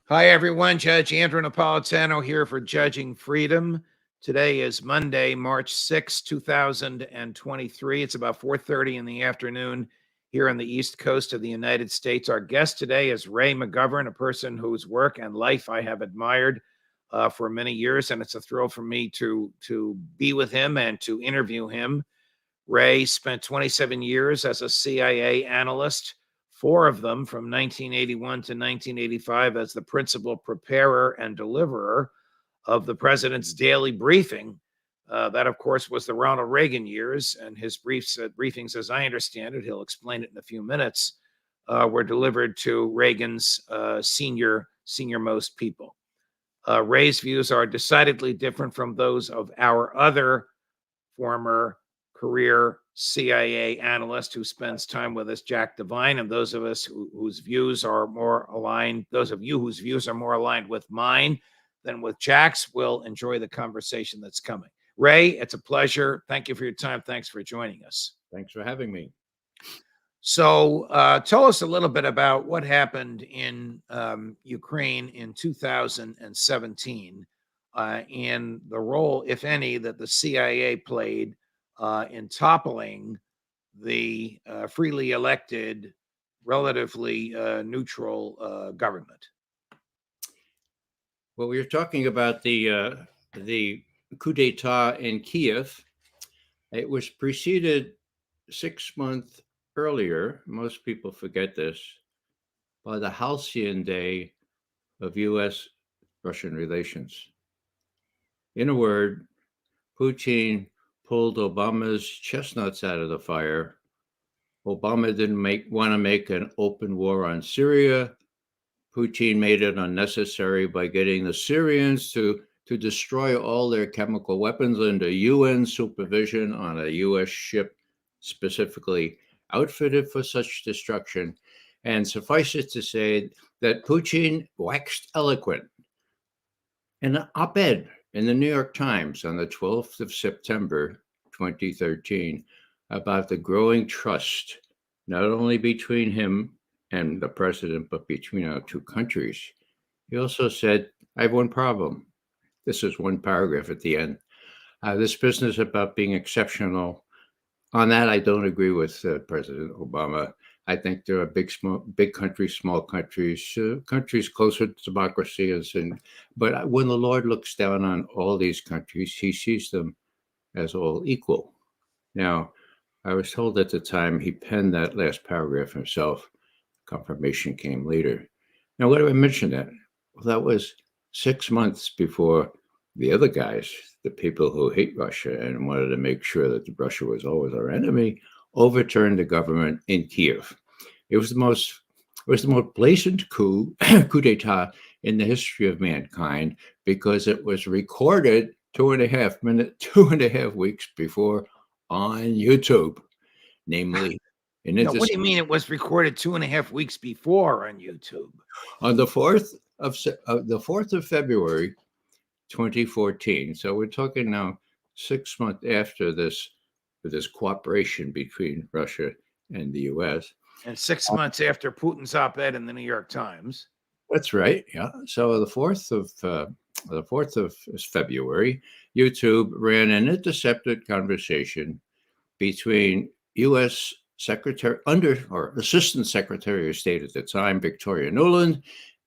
Hi, everyone. Judge Andrew Napolitano here for Judging Freedom. Today is Monday, March 6, 2023. It's about 4:30 in the afternoon here on the East Coast of the United States. Our guest today is Ray McGovern, a person whose work and life I have admired for many years, and it's a thrill for me to be with him and to interview him. Ray spent 27 years as a CIA analyst, 4 of them from 1981 to 1985 as the principal preparer and deliverer of the president's daily briefing. That, of course, was the Ronald Reagan years, and his briefings, as I understand it, he'll explain it in a few minutes, were delivered to Reagan's senior-most people. Ray's views are decidedly different from those of our other former career CIA analyst who spends time with us, Jack Devine, and those of us whose views are more aligned, those of you whose views are more aligned with mine than with Jack's, will enjoy the conversation that's coming. Ray, it's a pleasure. Thank you for your time. Thanks for joining us. Thanks for having me. So tell us a little bit about what happened in Ukraine in 2017 and the role, if any, that the CIA played in toppling the freely elected, relatively neutral government. Well, we were talking about the coup d'etat in Kiev. It was preceded 6 months earlier, most people forget this, by the halcyon day of U.S.-Russian relations. In a word, Putin pulled Obama's chestnuts out of the fire. Obama didn't want to make an open war on Syria. Putin made it unnecessary by getting the Syrians to destroy all their chemical weapons under UN supervision on a U.S. ship specifically outfitted for such destruction. And suffice it to say that Putin waxed eloquent in an op-ed in the New York Times on the 12th of September, 2013, about the growing trust, not only between him and the president, but between our two countries. He also said, I have one problem. This is one paragraph at the end. This business about being exceptional, on that I don't agree with President Obama. I think there are big countries, small countries, countries closer to democracy. But when the Lord looks down on all these countries, he sees them as all equal. Now, I was told at the time he penned that last paragraph himself. Confirmation came later. Now, why do I mention that? Well, that was 6 months before the other guys, the people who hate Russia and wanted to make sure that Russia was always our enemy, overturned the government in Kiev. It was the most blatant coup d'etat in the history of mankind because it was recorded 2.5 weeks before on YouTube, namely. Now, what do you mean it was recorded 2.5 weeks before on YouTube? On the 4th of February, 2014. So we're talking now 6 months after this cooperation between Russia and the U.S. And 6 months after Putin's op-ed in the New York Times. That's right. Yeah. So the 4th of February, YouTube ran an intercepted conversation between U.S. Assistant Secretary of State at the time, Victoria Nuland,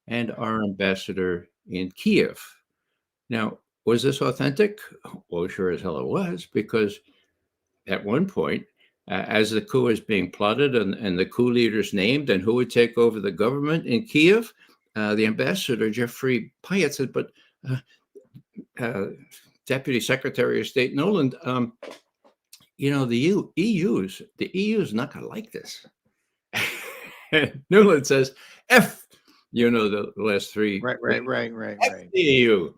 and our ambassador in Kiev. Now, was this authentic? Well, sure as hell it was, because at one point, as the coup was being plotted and the coup leaders named and who would take over the government in Kiev, the ambassador, Jeffrey Pyatt, said, but Deputy Secretary of State Nuland, the EU is not going to like this. Nuland says, F, the last three. Right. The EU.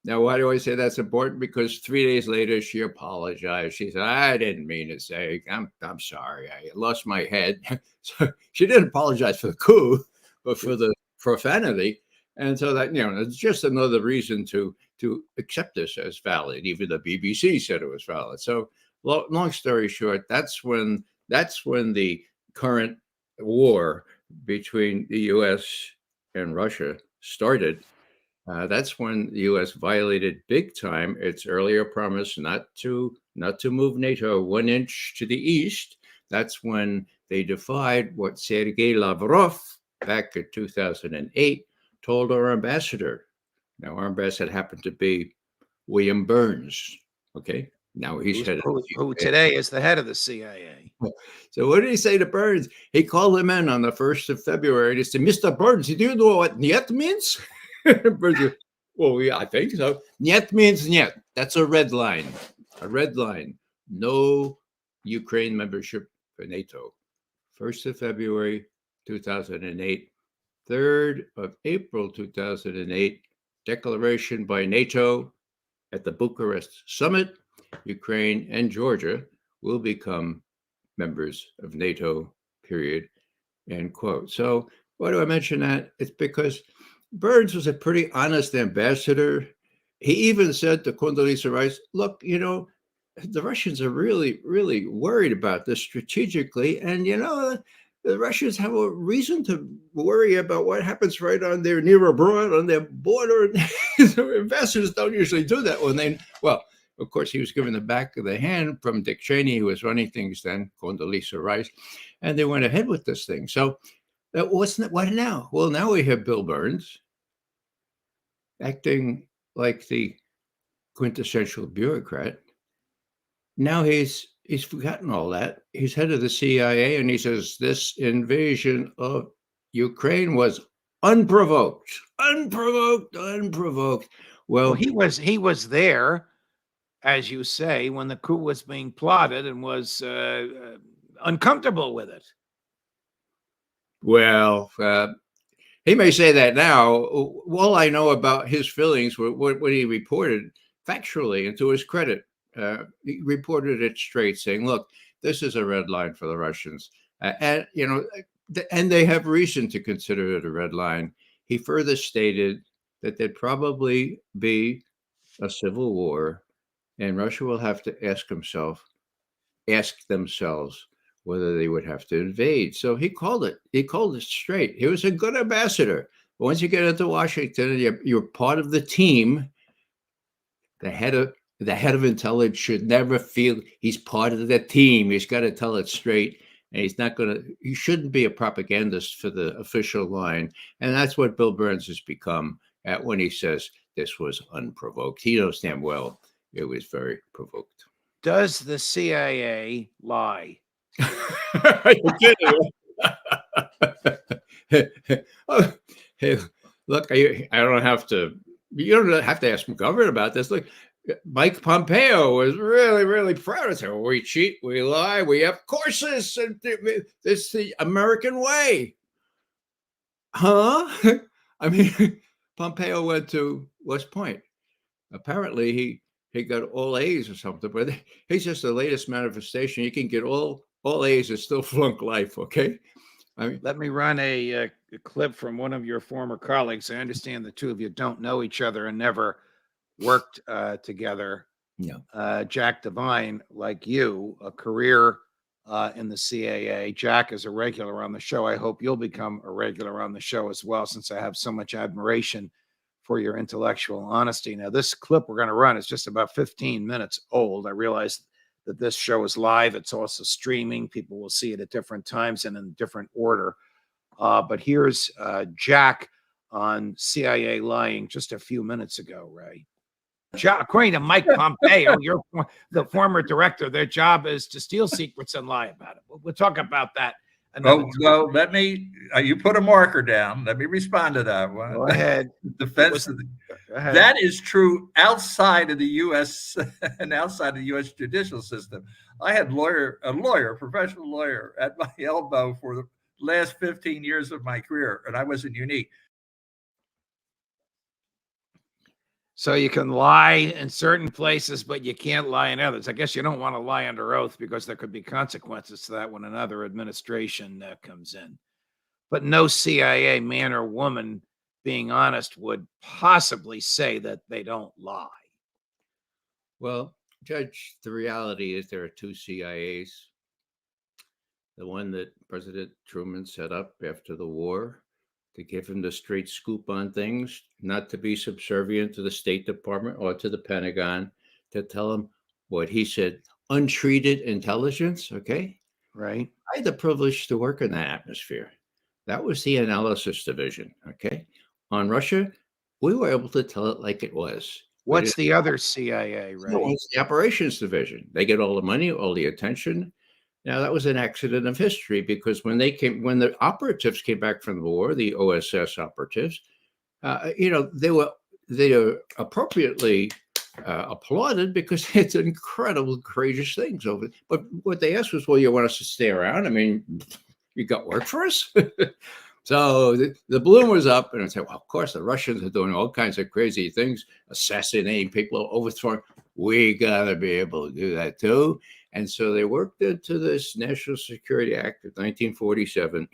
Now, why do I say that's important? Because 3 days later, she apologized. She said, I didn't mean to say, I'm sorry. I lost my head. So she didn't apologize for the coup, but for the profanity. And so that, it's just another reason to accept this as valid. Even the BBC said it was valid. So long story short, that's when the current war between the U.S. and Russia started, that's when the U.S. violated big time its earlier promise not to move NATO 1 inch to the east. That's when they defied what Sergei Lavrov back in 2008 told our ambassador. Now, our ambassador happened to be William Burns. Okay, now he's head of who, the who CIA. today is the head of the CIA. So what did he say to Burns? He called him in on the 1st of February and he said, Mr. Burns, do you know what "niet" means? Burns goes, well, yeah, I think so. "Niet" means "niet." That's a red line. A red line. No Ukraine membership for NATO. 1st of February 2008. 3rd of April 2008. Declaration by NATO at the Bucharest summit. Ukraine and Georgia will become members of NATO, period, end quote. So why do I mention that? It's because Burns was a pretty honest ambassador. He even said to Condoleezza Rice, look, the Russians are really, really worried about this strategically. And, the Russians have a reason to worry about what happens right on their near abroad, on their border. So ambassadors don't usually do that when well, of course, he was given the back of the hand from Dick Cheney, who was running things then, Condoleezza Rice, and they went ahead with this thing. So what now? Well, now we have Bill Burns acting like the quintessential bureaucrat. Now he's forgotten all that. He's head of the CIA, and he says this invasion of Ukraine was unprovoked. Well, Well, he was there, as you say, when the coup was being plotted and was uncomfortable with it. Well, he may say that now. All I know about his feelings were what he reported factually, and to his credit, he reported it straight, saying, "Look, this is a red line for the Russians," and and they have reason to consider it a red line. He further stated that there'd probably be a civil war, and Russia will have to ask themselves whether they would have to invade. So he called it. He called it straight. He was a good ambassador. But once you get into Washington and you're part of the team, the head of intelligence should never feel he's part of the team. He's got to tell it straight. And he shouldn't be a propagandist for the official line. And that's what Bill Burns has become when he says this was unprovoked. He knows damn well it was very provoked. Does the CIA lie? Are you kidding? Oh, hey, look, you don't have to ask McGovern about this. Look, Mike Pompeo was really, really proud of saying, well, we cheat, we lie, we have courses, and it's the American way. Huh? I mean, Pompeo went to West Point. Apparently, he got all A's or something, but he's just the latest manifestation. You can get all A's and still flunk life, okay? I mean, let me run a clip from one of your former colleagues. I understand the two of you don't know each other and never worked together. No. Jack Devine, like you, a career in the CAA. Jack is a regular on the show. I hope you'll become a regular on the show as well, since I have so much admiration for your intellectual honesty. Now, this clip we're going to run is just about 15 minutes old. I realize that this show is live. It's also streaming. People will see it at different times and in different order. But here's Jack on CIA lying just a few minutes ago, Ray. According to Mike Pompeo, you're the former director, their job is to steal secrets and lie about it. We'll talk about that. Well, let me, you put a marker down. Let me respond to that one. Go ahead. Defense. That is true outside of the U.S. and outside the U.S. judicial system. I had a professional lawyer at my elbow for the last 15 years of my career, and I wasn't unique. So you can lie in certain places, but you can't lie in others. I guess you don't want to lie under oath because there could be consequences to that when another administration comes in. But no CIA man or woman, being honest, would possibly say that they don't lie. Well, Judge, the reality is there are two CIAs. The one that President Truman set up after the war, to give him the straight scoop on things, not to be subservient to the State Department or to the Pentagon, to tell him what he said, untreated intelligence. Okay. Right. I had the privilege to work in that atmosphere. That was the analysis division. Okay. On Russia, we were able to tell it like it was. What's the other CIA, Ray? It's the operations division. They get all the money, all the attention. Now that was an accident of history, because when the operatives came back from the war, the OSS operatives, they were appropriately applauded, because it's incredible, courageous things over. But what they asked was, "Well, you want us to stay around? I mean, you got work for us?" So the balloon was up, and I said, "Well, of course, the Russians are doing all kinds of crazy things, assassinating people, overthrowing. We gotta be able to do that too." And so they worked into this National Security Act of 1947.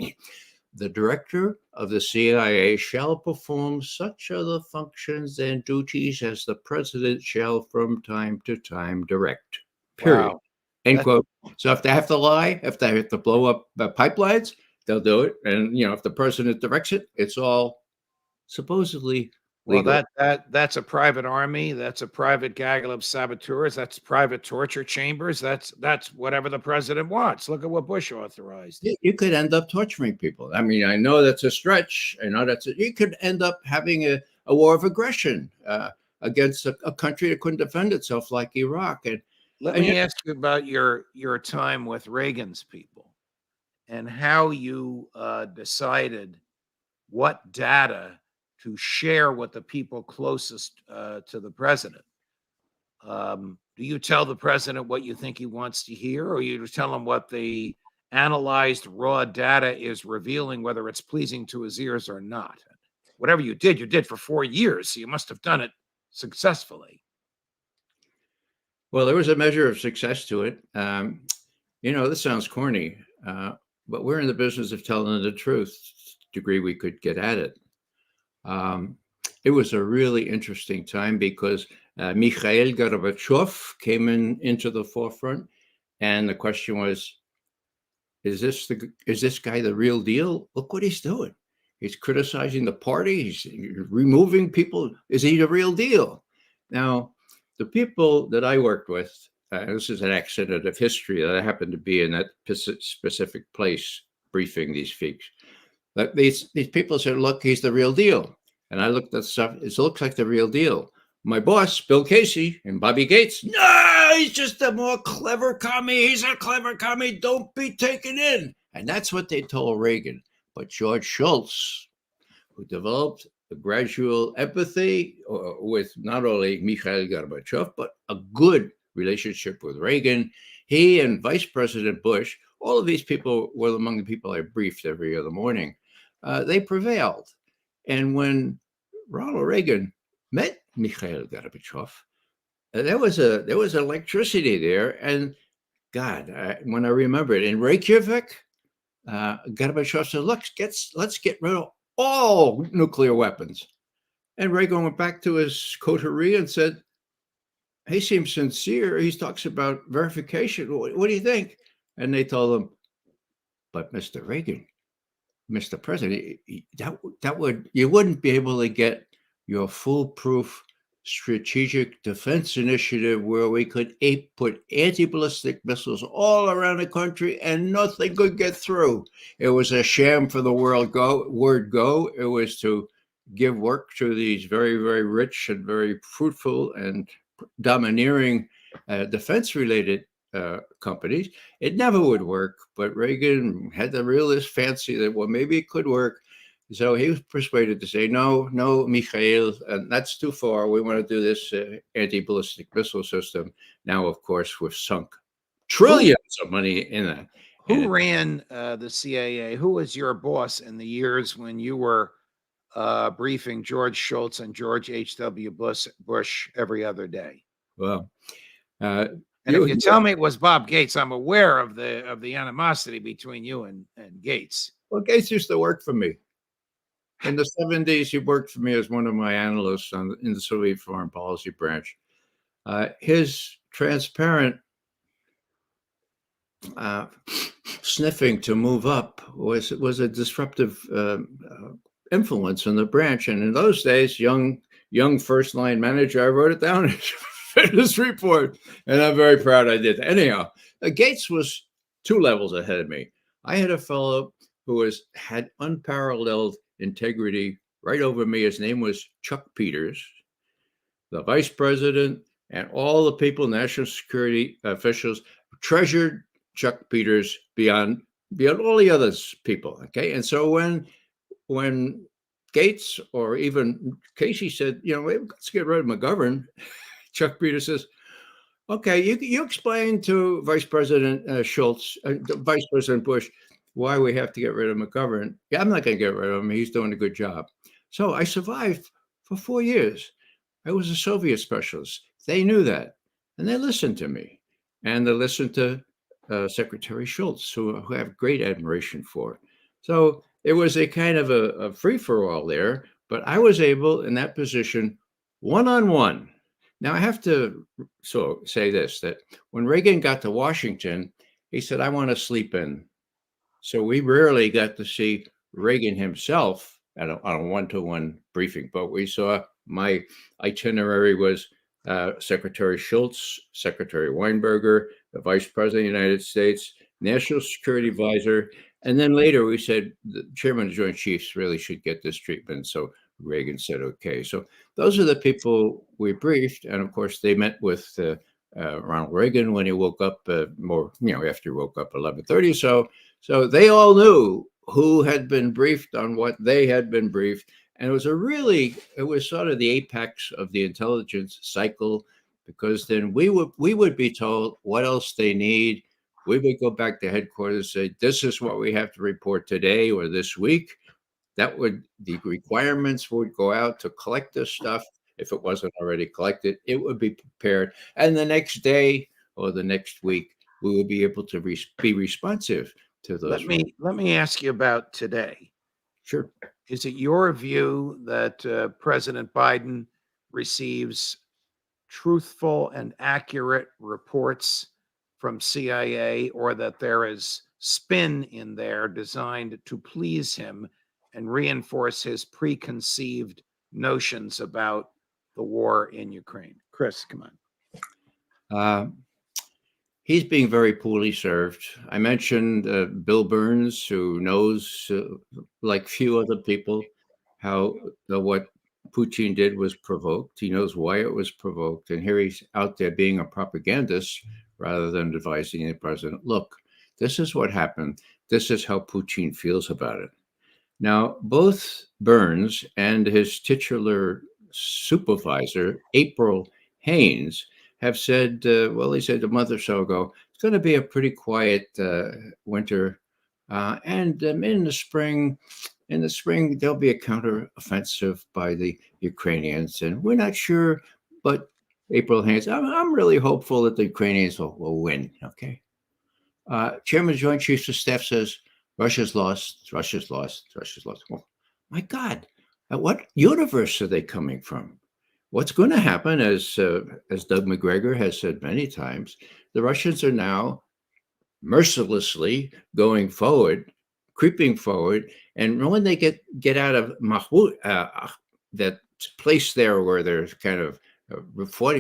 The director of the CIA shall perform such other functions and duties as the president shall from time to time direct. Period. Wow. End quote. So if they have to lie, if they have to blow up pipelines, they'll do it. And if the president directs it, it's all supposedly Well, legal. that's a private army. That's a private gaggle of saboteurs. That's private torture chambers. That's whatever the president wants. Look at what Bush authorized. You could end up torturing people. I mean, I know that's a stretch. I know you could end up having a war of aggression against a country that couldn't defend itself, like Iraq. Let me ask you about your time with Reagan's people, and how you decided what data to share with the people closest to the president. Do you tell the president what you think he wants to hear, or you tell him what the analyzed raw data is revealing, whether it's pleasing to his ears or not? Whatever you did for 4 years, so you must have done it successfully. Well, there was a measure of success to it. This sounds corny, but we're in the business of telling the truth. Degree we could get at it. It was a really interesting time, because Mikhail Gorbachev came into the forefront, and the question was, is this guy the real deal? Look what he's doing. He's criticizing the party. He's removing people. Is he the real deal? Now, the people that I worked with, this is an accident of history that I happened to be in that specific place briefing these folks. But these people said, "Look, he's the real deal." And I looked at stuff. It looks like the real deal. My boss, Bill Casey and Bobby Gates, "No, he's just a more clever commie. He's a clever commie. Don't be taken in." And that's what they told Reagan. But George Shultz, who developed a gradual empathy with not only Mikhail Gorbachev, but a good relationship with Reagan, he and Vice President Bush, all of these people were among the people I briefed every other morning. They prevailed. And when Ronald Reagan met Mikhail Gorbachev, there was electricity there. And God, when I remember it in Reykjavik, Gorbachev said, let's get rid of all nuclear weapons. And Reagan went back to his coterie and said, he seems sincere. He talks about verification. What do you think? And they told him, but Mr. Reagan, Mr. President, you wouldn't be able to get your foolproof strategic defense initiative where we could put anti-ballistic missiles all around the country and nothing could get through. It was a sham for the word go. It was to give work to these very, very rich and very fruitful and domineering defense-related companies. It never would work, but Reagan had the realist fancy that, well, maybe it could work. So he was persuaded to say, no, Mikhail, that's too far. We want to do this anti-ballistic missile system. Now, of course, we've sunk trillions of money in that. Who ran the CIA? Who was your boss in the years when you were briefing George Shultz and George H.W. Bush every other day? Well, and if you tell me it was Bob Gates, I'm aware of the animosity between you and Gates. Well, Gates used to work for me. In the 70s, he worked for me as one of my analysts in the Soviet Foreign Policy branch. His transparent sniffing to move up was a disruptive influence in the branch. And in those days, young first line manager, I wrote it down in his fitness report, and I'm very proud I did. Anyhow, Gates was 2 levels ahead of me. I had a fellow who had unparalleled integrity right over me. His name was Chuck Peters, the vice president, and all the people, national security officials, treasured Chuck Peters beyond all the other people. Okay, and so when Gates or even Casey said, let's get rid of McGovern, Chuck Peters says, okay, you explain to Vice President Schultz, Vice President Bush, why we have to get rid of McGovern. Yeah, I'm not going to get rid of him. He's doing a good job. So I survived for 4 years. I was a Soviet specialist. They knew that, and they listened to me, and they listened to Secretary Schultz, who I have great admiration for. So it was a kind of a free-for-all there, but I was able in that position, one-on-one. Now I have to say this, that when Reagan got to Washington, he said, I want to sleep in. So we rarely got to see Reagan himself on a one-to-one briefing, but we saw my itinerary was Secretary Schultz, Secretary Weinberger, the Vice President of the United States, National Security Advisor, and then later we said the Chairman of the Joint Chiefs really should get this treatment. So Reagan said, okay. So those are the people we briefed. And of course, they met with Ronald Reagan when he woke up after he woke up 11:30 or so. So they all knew who had been briefed on what they had been briefed. And it was sort of the apex of the intelligence cycle, because then we would be told what else they need. We would go back to headquarters and say, this is what we have to report today or this week. The requirements would go out to collect this stuff. If it wasn't already collected, it would be prepared. And the next day or the next week, we would be able to be responsive to those. Let me ask you about today. Sure. Is it your view that President Biden receives truthful and accurate reports from CIA, or that there is spin in there designed to please him and reinforce his preconceived notions about the war in Ukraine? Chris, come on. He's being very poorly served. I mentioned Bill Burns, who knows, like few other people, how what Putin did was provoked. He knows why it was provoked. And here he's out there being a propagandist rather than advising the president, look, this is what happened. This is how Putin feels about it. Now, both Burns and his titular supervisor, April Haynes, have said, he said a month or so ago, it's going to be a pretty quiet winter. And in the spring, there'll be a counteroffensive by the Ukrainians. And we're not sure, but April Haynes, I'm really hopeful that the Ukrainians will win. Okay. Chairman of the Joint Chiefs of Staff says, Russia's lost, Russia's lost, Russia's lost. Well, my God, what universe are they coming from? What's going to happen, as Doug McGregor has said many times, the Russians are now mercilessly going forward, creeping forward, and when they get out of Mahmoud, that place there where they're kind of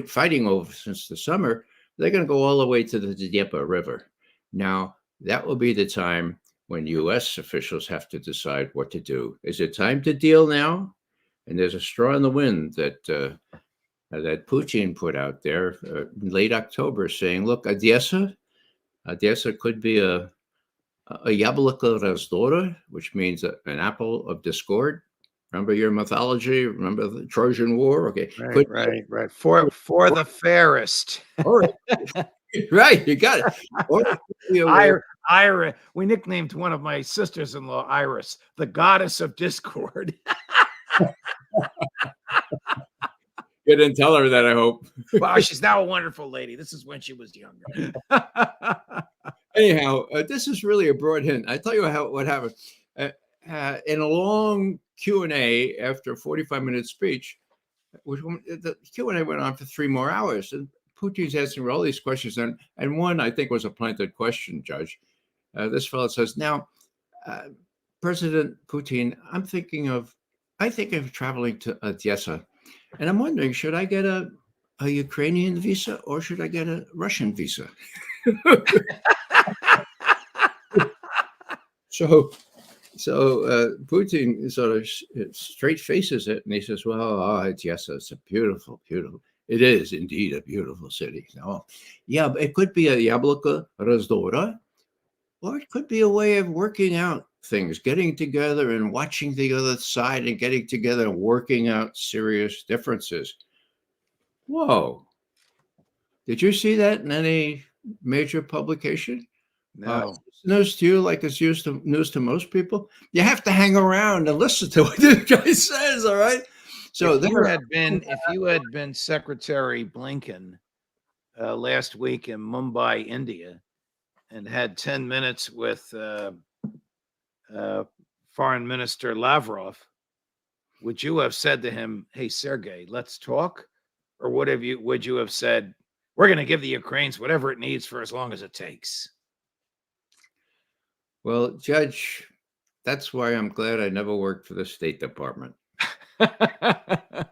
fighting over since the summer, they're going to go all the way to the Dnieper River. Now, that will be the time when U.S. officials have to decide what to do. Is it time to deal now? And there's a straw in the wind that Putin put out there in late October, saying, "Look, Odessa could be a яблоко раздора, which means an apple of discord." Remember your mythology? Remember the Trojan War? Okay, right. For the fairest. Right, you got it. We nicknamed one of my sisters-in-law Iris, the goddess of discord. You didn't tell her that, I hope. Wow, she's now a wonderful lady. This is when she was younger. Anyhow, this is really a broad hint. I tell you what happened. In a long Q&A after a 45-minute speech, the Q&A went on for 3 more hours. And Putin's answering all these questions. And one, I think, was a planted question, Judge. This fellow says, now, President Putin, I'm thinking of I think of traveling to Odessa, and I'm wondering, should I get a Ukrainian visa or should I get a Russian visa? So, Putin sort of straight faces it, and he says, "Well, Odessa, it's a beautiful, beautiful. It is indeed a beautiful city. No, yeah, but it could be a Yabloko Razdora, or it could be a way of working out things, getting together and watching the other side and getting together and working out serious differences." Whoa. Did you see that in any major publication? No. News to you like it's news to most people. You have to hang around and listen to what this guy says, all right? So if you had been Secretary Blinken last week in Mumbai, India, and had 10 minutes with Foreign Minister Lavrov, would you have said to him, "Hey, Sergey, let's talk"? Or would you have said, "We're going to give the Ukrainians whatever it needs for as long as it takes"? Well, Judge, that's why I'm glad I never worked for the State Department. The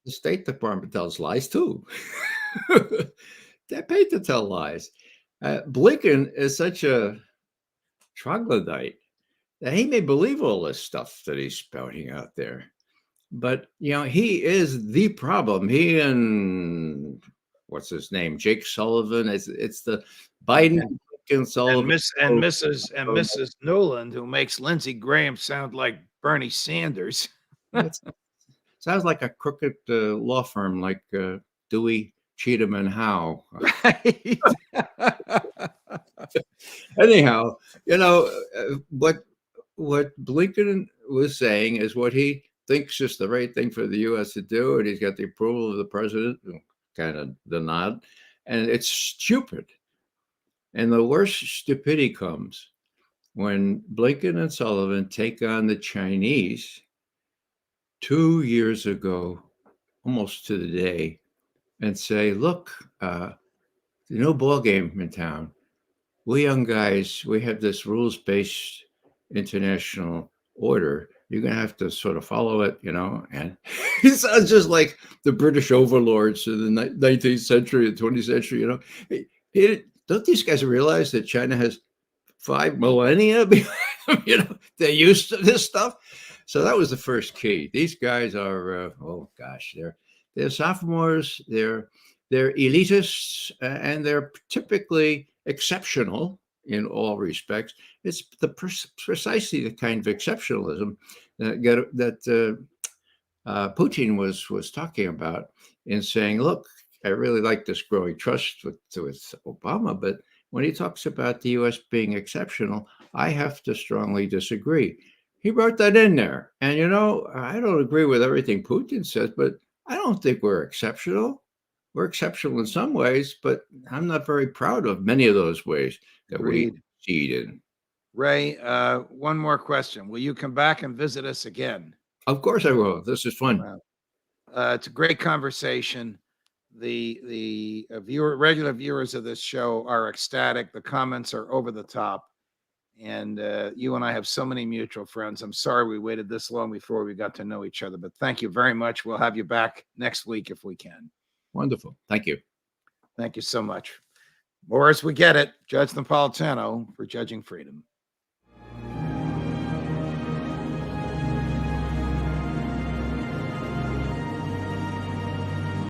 State Department tells lies too. They're paid to tell lies. Blinken is such a troglodyte that he may believe all this stuff that he's spouting out there. But, he is the problem. He and what's his name? Jake Sullivan. It's the Biden and Sullivan. And Mrs. Noland, who makes Lindsey Graham sound like Bernie Sanders. Sounds like a crooked law firm like Dewey, Cheatham, and Howe. Right. Anyhow, what Blinken was saying is what he thinks is the right thing for the U.S. to do, and he's got the approval of the president, kind of the nod, and it's stupid. And the worst stupidity comes when Blinken and Sullivan take on the Chinese 2 years ago, almost to the day, and say, "Look, no ball game in town. We young guys, we have this rules-based international order. You're going to have to sort of follow it, And he sounds just like the British overlords in the 19th century and 20th century, Don't these guys realize that China has 5 millennia behind them? They're used to this stuff. So that was the first key. These guys are, they're sophomores, they're elitists, and they're typically exceptional in all respects. It's precisely the kind of exceptionalism that Putin was talking about in saying, "Look, I really like this growing trust with Obama, but when he talks about the U.S. being exceptional, I have to strongly disagree." He wrote that in there. And, I don't agree with everything Putin says, but I don't think we're exceptional. We're exceptional in some ways, but I'm not very proud of many of those ways that we succeed in. Ray, one more question. Will you come back and visit us again? Of course I will. This is fun. It's a great conversation. The regular viewers of this show are ecstatic. The comments are over the top. And you and I have so many mutual friends. I'm sorry we waited this long before we got to know each other, but thank you very much. We'll have you back next week if we can. Wonderful. Thank you. Thank you so much. More as we get it, Judge Napolitano for Judging Freedom.